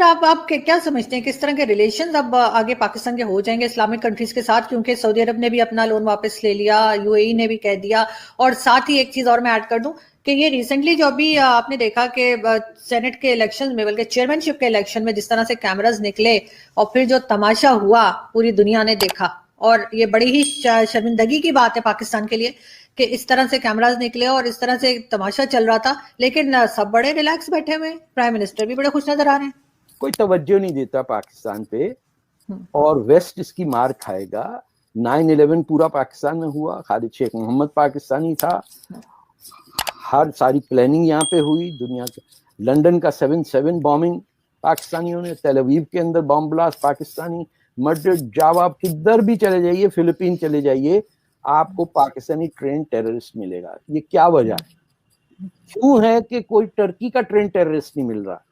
आप क्या समझते हैं किस तरह के रिलेशंस अब आगे पाकिस्तान के हो जाएंगे इस्लामिक कंट्रीज के साथ, क्योंकि सऊदी अरब ने भी अपना लोन वापस ले लिया, यूएई ने भी कह दिया, और साथ ही एक चीज और मैं ऐड कर दूं कि ये रिसेंटली जो अभी आपने देखा कि सेनेट के इलेक्शन में, बल्कि चेयरमैनशिप के इलेक्शन में जिस तरह से कैमराज निकले और फिर जो तमाशा हुआ पूरी दुनिया ने देखा, और ये बड़ी ही शर्मिंदगी की बात है पाकिस्तान के लिए कि इस तरह से कैमराज निकले और इस तरह से तमाशा चल रहा था, लेकिन सब बड़े रिलैक्स बैठे हुए, प्राइम मिनिस्टर भी बड़े खुश नजर आ रहे हैं। कोई तवज्जो नहीं देता पाकिस्तान पे, और वेस्ट इसकी मार खाएगा। 9/11 पूरा पाकिस्तान में हुआ, खालिद शेख मोहम्मद पाकिस्तानी था, हर सारी प्लानिंग यहाँ पे हुई दुनिया के। लंदन का 7/7 बॉम्बिंग पाकिस्तानियों ने, तेल अवीव के अंदर बॉम्ब ब्लास्ट पाकिस्तानी, मड्रिड, जावा, किधर भी चले जाइए, फिलीपीन चले जाइए, आपको पाकिस्तानी ट्रेन टेररिस्ट मिलेगा। ये क्या वजह है? क्यों है कि कोई टर्की का ट्रेन टेररिस्ट नहीं मिल रहा,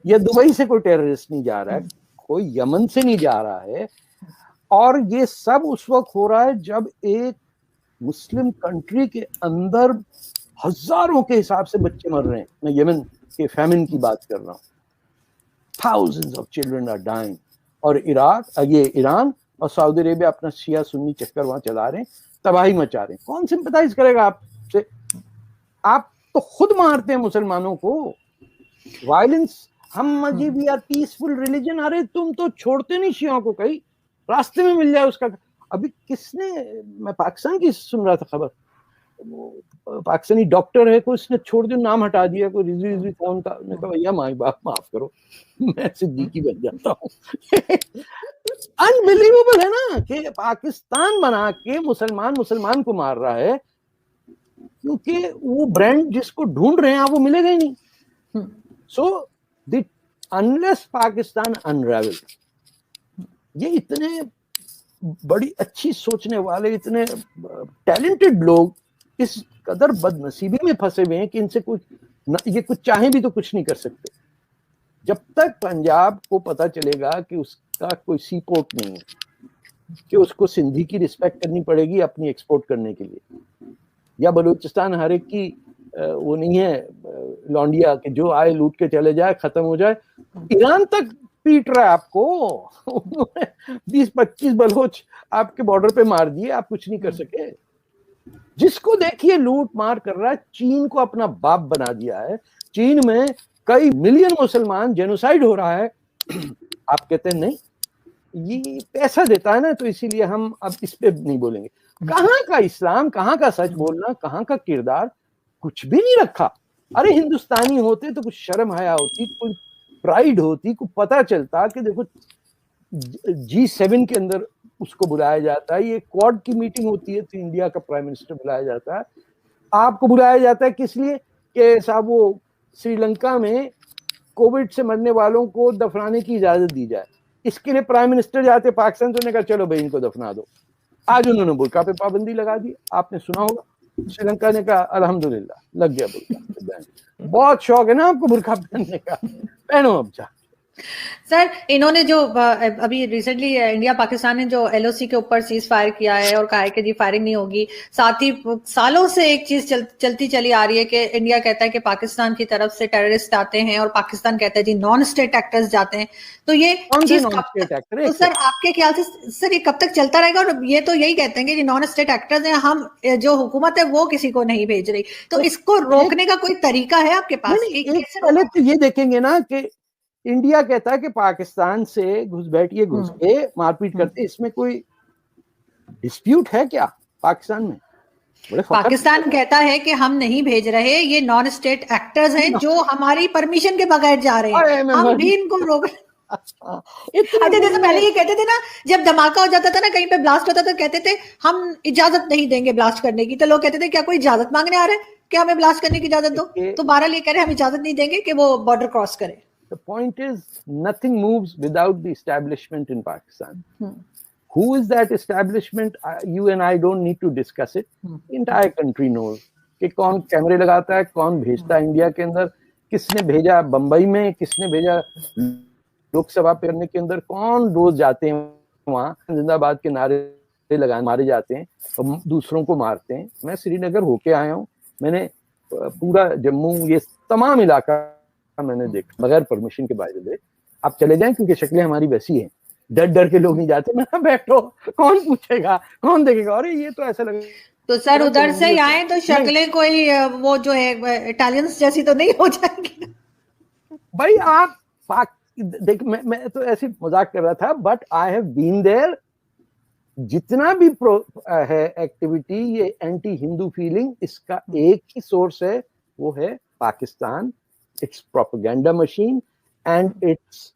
या दुबई से कोई टेररिस्ट नहीं जा रहा है, कोई यमन से नहीं जा रहा है? और ये सब उस वक्त हो रहा है जब एक मुस्लिम कंट्री के अंदर हजारों के हिसाब से बच्चे मर रहे हैं। मैं यमन के फैमिन की बात कर रहा हूँ, thousands of children are dying. और इराक, ये ईरान और सऊदी अरेबिया अपना शिया सुन्नी चक्कर वहां चला रहे हैं, तबाही मचा रहे हैं। कौन सिंपैथाइज करेगा आपसे? आप तो खुद मारते हैं मुसलमानों को। वायलेंस, हम मजीब या पीसफुल रिलीजन, अरे तुम तो छोड़ते नहीं शियों को, कहीं रास्ते में मिल जाए उसका। अभी किसने, मैं पाकिस्तान की सुन रहा था खबर, पाकिस्तानी डॉक्टर है, कोई उसने छोड़ दिया, नाम हटा दिया, कोई रिजी था उनका, उन्होंने कहा भैया माई बाप माफ करो, मैं सिद्दीकी बन जाता हूँ। अनबिलीवेबल है ना कि पाकिस्तान बना के मुसलमान को मार रहा है, क्योंकि वो ब्रांड जिसको ढूंढ रहे हैं आप वो मिलेगा ही नहीं। So the unless Pakistan unravel, ये इतने बड़ी अच्छी सोचने वाले, इतने टैलेंटेड लोग इस कदर बदनसीबी में फंसे हुए हैं कि इनसे कुछ, ये कुछ चाहे भी तो कुछ नहीं कर सकते। जब तक पंजाब को पता चलेगा कि उसका कोई सी पोर्ट नहीं है, कि उसको सिंधी की रिस्पेक्ट करनी पड़ेगी अपनी एक्सपोर्ट करने के लिए, या बलूचिस्तान हर एक की वो नहीं है लौंडिया कि जो आए लूट के चले जाए, खत्म हो जाए। ईरान तक पीट रहा है आपको। 20-25 बलोच आपके बॉर्डर पे मार दिए, आप कुछ नहीं कर सके। जिसको देखिए लूट मार कर रहा है। चीन को अपना बाप बना दिया है। चीन में कई मिलियन मुसलमान, जेनोसाइड हो रहा है। आप कहते हैं नहीं, ये पैसा देता है ना, तो इसीलिए हम अब इस पे नहीं बोलेंगे। कहाँ का इस्लाम, कहाँ का सच बोलना, कहाँ का किरदार, कुछ भी नहीं रखा। अरे हिंदुस्तानी होते तो कुछ शर्म हया होती, कुछ प्राइड होती, कुछ पता चलता कि देखो G7 के अंदर उसको बुलाया जाता है, ये क्वाड की मीटिंग होती है तो इंडिया का प्राइम मिनिस्टर बुलाया जाता है। आपको बुलाया जाता है किस लिए? कि साहब वो श्रीलंका में कोविड से मरने वालों को दफनाने की इजाजत दी जाए। इसके लिए प्राइम मिनिस्टर जाते पाकिस्तान, तो उन्होंने कहा चलो भाई इनको दफना दो। आज उन्होंने बुर्का पे पाबंदी लगा दी, आपने सुना होगा। श्रीलंका ने कहा अल्हम्दुलिल्लाह लग गया बुर्का। बहुत शौक है ना आपको बुर्का पहनने का, पहनो अब जा। सर, इन्होंने जो अभी रिसेंटली इंडिया पाकिस्तान ने जो एलओसी के ऊपर सीज फायर किया है और कहा है कि जी फायरिंग नहीं होगी, साथ ही सालों से एक चीज चलती चली आ रही है कि इंडिया कहता है कि पाकिस्तान की तरफ से टेररिस्ट आते हैं और पाकिस्तान कहता है जी नॉन स्टेट एक्टर्स जाते हैं। तो ये चीज तो सर आपके ख्याल से सर ये कब तक चलता रहेगा? और ये तो यही कहते हैं कि नॉन स्टेट एक्टर्स हैं, हम जो हुकूमत है वो किसी को नहीं भेज रही, तो इसको रोकने का कोई तरीका है आपके पास? पहले तो ये देखेंगे ना कि इंडिया कहता है कि पाकिस्तान से घुसपैठिए, घुस के मारपीट करते, इसमें कोई डिस्प्यूट है क्या पाकिस्तान में? पाकिस्तान कहता है कि हम नहीं भेज रहे, ये नॉन स्टेट एक्टर्स हैं जो हमारी परमिशन के बगैर जा रहे हैं, हम भी इनको रोक। अच्छा, जैसे पहले ये कहते थे ना, जब धमाका हो जाता था ना, कहीं पे ब्लास्ट होता था, कहते थे हम इजाजत नहीं देंगे ब्लास्ट करने की, तो लोग कहते थे क्या कोई इजाजत मांगने आ रहा है, क्या हमें ब्लास्ट करने की इजाजत दो? तो बहरहाल ये कह रहे हैं हम इजाजत नहीं देंगे कि वो बॉर्डर क्रॉस करे। The point is, nothing moves without the establishment in Pakistan. Who is that establishment? You and I don't need to discuss it. The entire country knows कि कौन कैमरे लगाता है, कौन भेजता है इंडिया के अंदर, किसने भेजा बंबई में, किसने भेजा लोकसभा करने के अंदर, कौन रोज जाते हैं वहाँ जिंदाबाद के नारे लगाए मारे जाते हैं और दूसरों को मारते हैं। मैं श्रीनगर होके आया हूँ, मैंने पूरा जम्मू ये तमाम इलाका मैंने देखा बगैर परमिशन के, बाय द वे आप चले जाएं क्योंकि शक्लें हमारी वैसी हैं, डर डर के लोग नहीं जाते। मैं बैठो, कौन पूछेगा, कौन देखेगा, अरे ये तो ऐसा लगे तो सर उधर से तो आए तो शक्लें कोई वो जो है इटालियंस जैसी तो नहीं हो जाएंगी? भाई आप देख, मैं तो ऐसे मजाक कर रहा था, but I have been there. जितना भी है एक्टिविटी, ये एंटी हिंदू फीलिंग, इसका एक ही सोर्स है, वो है Pakistan, it's propaganda machine and it's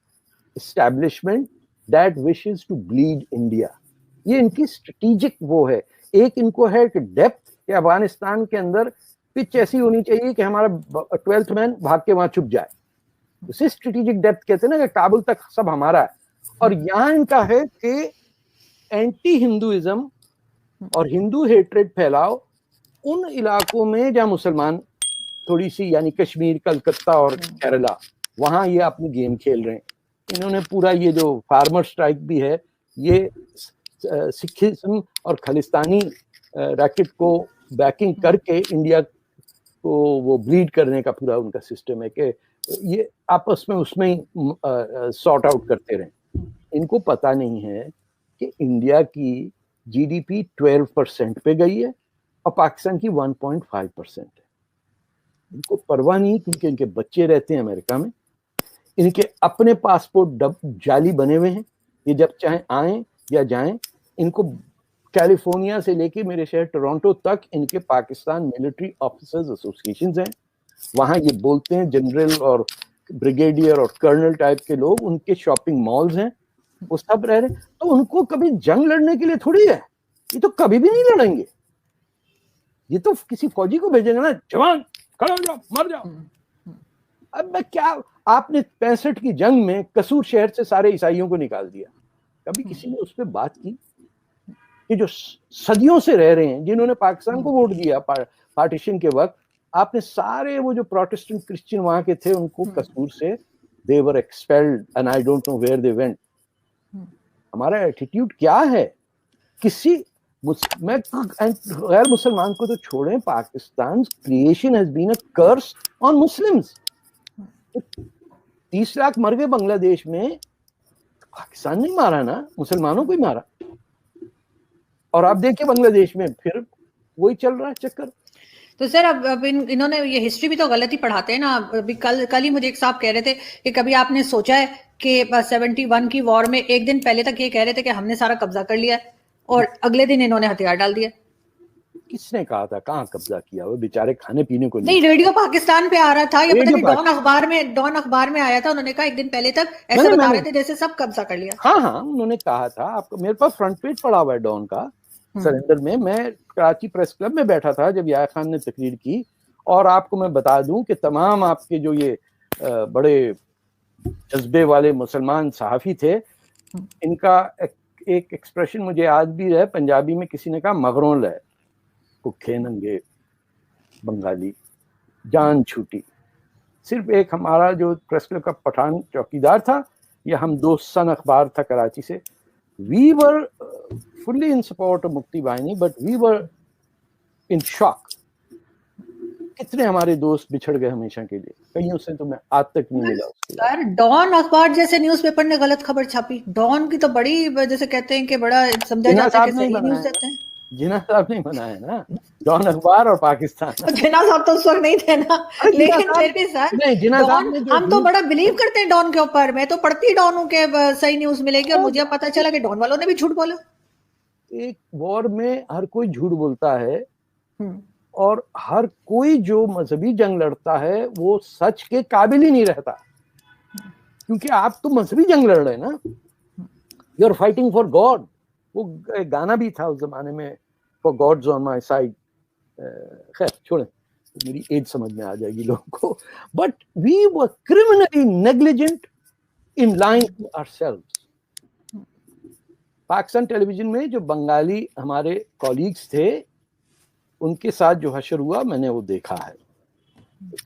establishment that wishes to bleed India. ये इनकी स्ट्रेटेजिक वो है। एक इनको है कि डेप्थ, कि अफगानिस्तान के अंदर पिच ऐसी होनी चाहिए कि हमारा 12th मैन भाग के वहां छुप जाए। उसे स्ट्रेटेजिक डेप्थ कहते हैं ना, कि काबुल तक सब हमारा है। और यहां इनका है कि एंटी हिंदुइज्म और हिंदू हेट्रेड फैलाओ उन इलाकों में जहां मुसलमान थोड़ी सी, यानी कश्मीर, कलकत्ता और केरला, वहां ये अपनी गेम खेल रहे हैं। इन्होंने पूरा ये जो फार्मर स्ट्राइक भी है, ये सिखिज्म और खालिस्तानी रैकेट को बैकिंग करके इंडिया को वो ब्लीड करने का पूरा उनका सिस्टम है, कि ये आपस में उसमें ही सॉर्ट आउट करते रहे। इनको पता नहीं है कि इंडिया की जीडीपी 12% पे गई है और पाकिस्तान की 1.5% है। इनको परवाह नहीं, क्योंकि इनके बच्चे रहते हैं अमेरिका में, इनके अपने पासपोर्ट जाली बने हुए हैं। ये जब चाहे आए या जाएं, इनको कैलिफोर्निया से लेके मेरे शहर टोरंटो तक इनके पाकिस्तान मिलिट्री ऑफिसर्स एसोसिएशंस हैं। वहां ये बोलते हैं जनरल और ब्रिगेडियर और कर्नल टाइप के लोग, उनके शॉपिंग मॉल्स हैं, वो सब रह रहे। तो उनको कभी जंग लड़ने के लिए थोड़ी है, ये तो कभी भी नहीं लड़ेंगे। ये तो किसी फौजी को भेजेंगे ना, जवान खड़े हो जाओ, मर जाओ। अब मैं क्या, आपने 65 की जंग में कसूर शहर से सारे ईसाइयों को निकाल दिया, कभी किसी ने उस पर बात की? कि जो सदियों से रह रहे हैं, जिन्होंने पाकिस्तान को वोट दिया पार्टीशन के वक्त, आपने सारे वो जो प्रोटेस्टेंट क्रिश्चियन वहां के थे, उनको कसूर से they were expelled and I don't know where they went. हमारा एटीट्यूड क्या है? किसी मैं गैर मुसलमान को तो छोड़ें, Pakistan creation has been a curse on Muslims. 30 lakh मर गए बांग्लादेश में, पाकिस्तान नहीं मारा ना, मुसलमानों को ही मारा। और आप देखिए बांग्लादेश में फिर वही चल रहा है चक्कर। तो सर अब इन्होंने ये हिस्ट्री भी तो गलत ही पढ़ाते हैं ना। अभी कल ही मुझे एक साहब कह रहे थे कि कभी आपने सोचा है कि 71 की वॉर में एक दिन पहले तक ये कह रहे थे कि हमने सारा कब्जा कर लिया है और अगले दिन इन्होंने हथियार डाल दिया। किसने कहा था? कहाँ कब्जा किया? वो बेचारे खाने पीने को नहीं, रेडियो पाकिस्तान पे आ रहा था, ये पता नहीं डॉन अखबार में आया था। उन्होंने कहा एक दिन पहले तक ऐसे बता रहे थे जैसे सब कब्जा कर लिया। हाँ, उन्होंने कहा था। आपको, मेरे पास फ्रंट पेज पड़ा हुआ है डॉन का, सरेंडर में। मैं कराची प्रेस क्लब में बैठा था जब यार खान ने तकरीर की। और आपको मैं बता दूं कि तमाम आपके जो ये बड़े जज्बे वाले मुसलमान सहाफी थे, इनका एक एक्सप्रेशन मुझे आज भी है, पंजाबी में किसी ने कहा, मगरों है भुखे नंगे बंगाली जान छूटी। सिर्फ एक हमारा जो प्रेस क्लब का पठान चौकीदार था, या हम दोस्त सन अखबार था कराची से, we were fully in support of Mukti Bahini, but we were in shock. कितने हमारे दोस्त बिछड़ गए हमेशा के लिए, कहीं उससे तो मैं आज तक नहीं मिला उसके बाद। यार डॉन अखबार जैसे न्यूज़पेपर ने गलत खबर छापी। डॉन की तो बड़ी, जैसे कहते हैं कि बड़ा समझा जाता है कि सही न्यूज़ देते हैं। जिन्ना साहब नहीं बनाया ना डॉन अखबार और पाकिस्तान। जिन्ना साहब तो उस वक्त नहीं थे ना, लेकिन फिर भी सर डॉन, हम तो बड़ा बिलीव करते हैं डॉन के ऊपर। मैं तो पढ़ती डॉन हूं कि सही न्यूज़ मिलेगी, और मुझे पता चला कि डॉन वालों ने भी झूठ बोला। एक वॉर में हर कोई झूठ बोलता है, और हर कोई जो मजहबी जंग लड़ता है वो सच के काबिल ही नहीं रहता, क्योंकि आप तो मजहबी जंग लड़ रहे हैं ना, you are fighting for God. वो गाना भी था उस जमाने में, for God's on my side. खैर छोड़ें, मेरी एज समझ में आ जाएगी लोगों को। But we were criminally negligent in lying to ourselves. Pakistan television में जो बंगाली हमारे कॉलीग्स थे, उनके साथ जो हशर हुआ मैंने वो देखा है।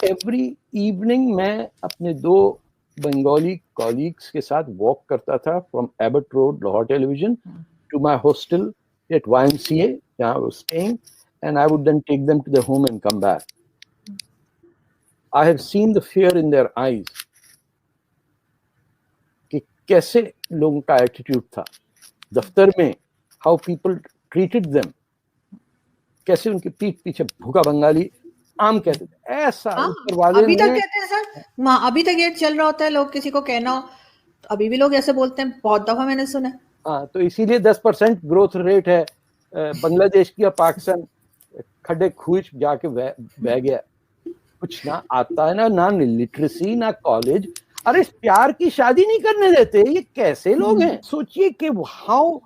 एवरी इवनिंग मैं अपने 2 बंगाली कॉलीग्स के साथ वॉक करता था from Abbott road Lahore television to my hostel at YMCA, where I was staying, and I would then take them to their home and come back. I have seen the fear in their eyes. कैसे लोगों का attitude था दफ्तर में, how people treated them, कैसे उनके पीठ पीछे भूखा बंगाली आम कहते थे, ऐसा ऊपर वाले अभी तक ने। कहते हैं सर, अभी तक ये चल रहा होता है, लोग किसी को कहना हो अभी भी लोग ऐसे बोलते हैं, बहुत दफा मैंने सुना है। हाँ, तो इसीलिए 10% ग्रोथ रेट है बांग्लादेश की, पाकिस्तान खड्डे खूच जाके बह गया, कुछ ना आता है ना लिटरेसी ना कॉलेज। अरे प्यार की शादी नहीं करने देते, ये कैसे लोग हैं? सोचिए कि how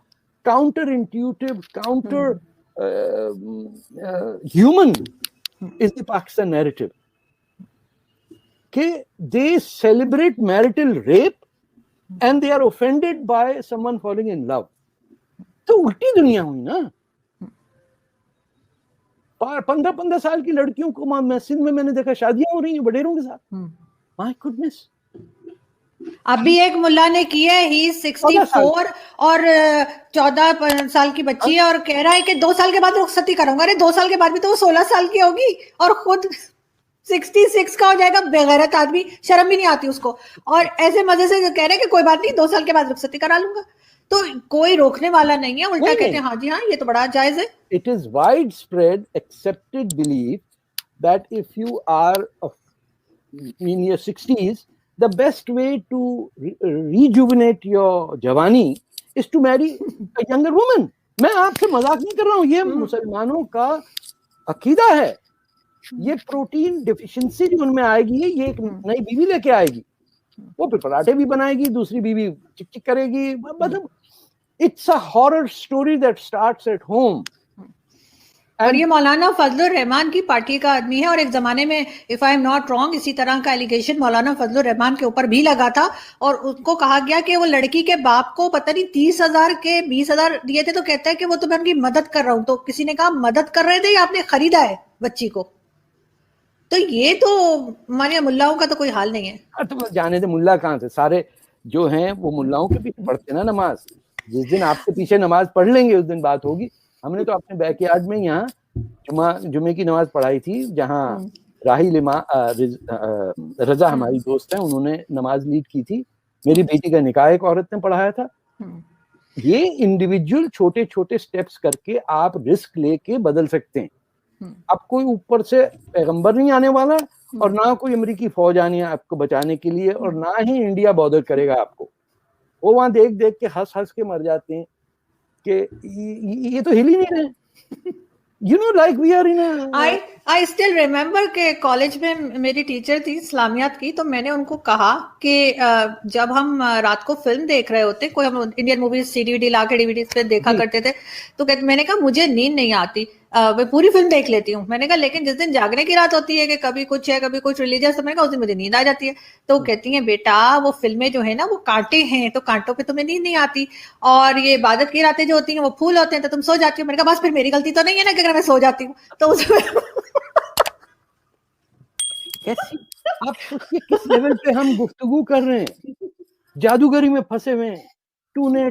counter intuitive, counter human is the Pakistan narrative कि they celebrate marital rape and they are offended by someone falling in love. तो उल्टी दुनिया हुई ना। 15-15 साल की लड़कियों को मस्जिद में मैंने देखा शादियां हो रही हैं बडेरों के साथ। My goodness. अभी एक मुल्ला ने की है, ही 64 और 14 साल की बच्ची है और कह रहा है कि 2 साल के बाद रुखसती करूंगा। अरे 2 साल के बाद भी तो वो 16 साल की होगी और खुद 66 का हो जाएगा। बेगैरत आदमी, शर्म भी नहीं आती उसको, और ऐसे मजे से कह रहे हैं कि कोई बात नहीं 2 साल के बाद रुखसती करा लूंगा। तो कोई रोकने वाला नहीं है, उल्टा कहते हैं हाँ जी हाँ ये तो बड़ा जायज है। It is widespread accepted belief that if you are in your 60s, the best way to rejuvenate your जवानी is to marry a younger woman. मैं आपसे मजाक नहीं कर रहा हूँ, ये मुसलमानों का अकीदा है। ये प्रोटीन डिफिशिएंसी जो उनमें आएगी, ये एक नई बीवी लेके आएगी, वो फिर पराठे भी बनाएगी, दूसरी बीवी चिक चिक करेगी। मतलब it's a horror story that starts at home. और ये मौलाना फजलुर रहमान की पार्टी का आदमी है, और एक जमाने में if I am not wrong इसी तरह का एलिगेशन मौलाना फजलुर रहमान के ऊपर भी लगा था, और उसको कहा गया कि वो लड़की के बाप को पता नहीं 30,000 के 20,000 दिए थे, तो कहता है कि वो तो मैं उनकी मदद कर रहा हूं। तो किसी ने कहा मदद कर रहे थे या आपने खरीदा है बच्ची को? तो ये तो हमारे मुल्लाओं का तो कोई हाल नहीं है। तो जाने दे मुल्ला कहाँ से, सारे जो हैं वो मुल्लाओं के पीछे पढ़ते ना नमाज। जिस दिन आपके पीछे नमाज पढ़ लेंगे उस दिन बात होगी। हमने तो अपने बैकयार्ड में यहाँ जुमे की नमाज पढ़ाई थी, जहाँ राहिल रजा हमारी दोस्त है, उन्होंने नमाज लीड की थी। मेरी बेटी का निकाह एक औरत ने पढ़ाया था। ये इंडिविजुअल छोटे छोटे स्टेप्स करके आप रिस्क लेके बदल सकते हैं। अब कोई ऊपर से पैगंबर नहीं आने वाला, और ना कोई अमेरिकी फौज आनी है आपको बचाने के लिए, और ना ही इंडिया बॉर्डर करेगा आपको। वो वहां देख देख के हंस हंस के मर जाते हैं कि ये तो हिल ही नहीं रहे। You know, like we are in a... I still remember के कॉलेज में मेरी टीचर थी इस्लामियात की, तो मैंने उनको कहा कि जब हम रात को फिल्म देख रहे होते, कोई हम इंडियन मूवीज सीडीवीडी ला के डीवीडी पे देखा करते थे, तो मैंने कहा मुझे नींद नहीं आती, मैं पूरी फिल्म देख लेती हूँ। मैंने कहा लेकिन जिस दिन जागने की रात होती है कि कभी कुछ है कभी कुछ रिलीजियस, तो मैंने कहा उस दिन मुझे नींद आ जाती है। तो कहती है बेटा वो फिल्में जो है ना वो कांटे हैं, तो कांटों पे तुम्हें नींद नहीं आती, और ये इबादत की रातें जो होती हैं वो फूल होते हैं, तो तुम सो जाती हो। मैंने कहा बस फिर मेरी गलती तो नहीं है ना कि अगर मैं सो जाती हूँ तो उसमें कैसी आप सोचिए किस लेवल पे हम गुफ्तगू कर रहे हैं, जादूगरी में फंसे हुए हैं। तूने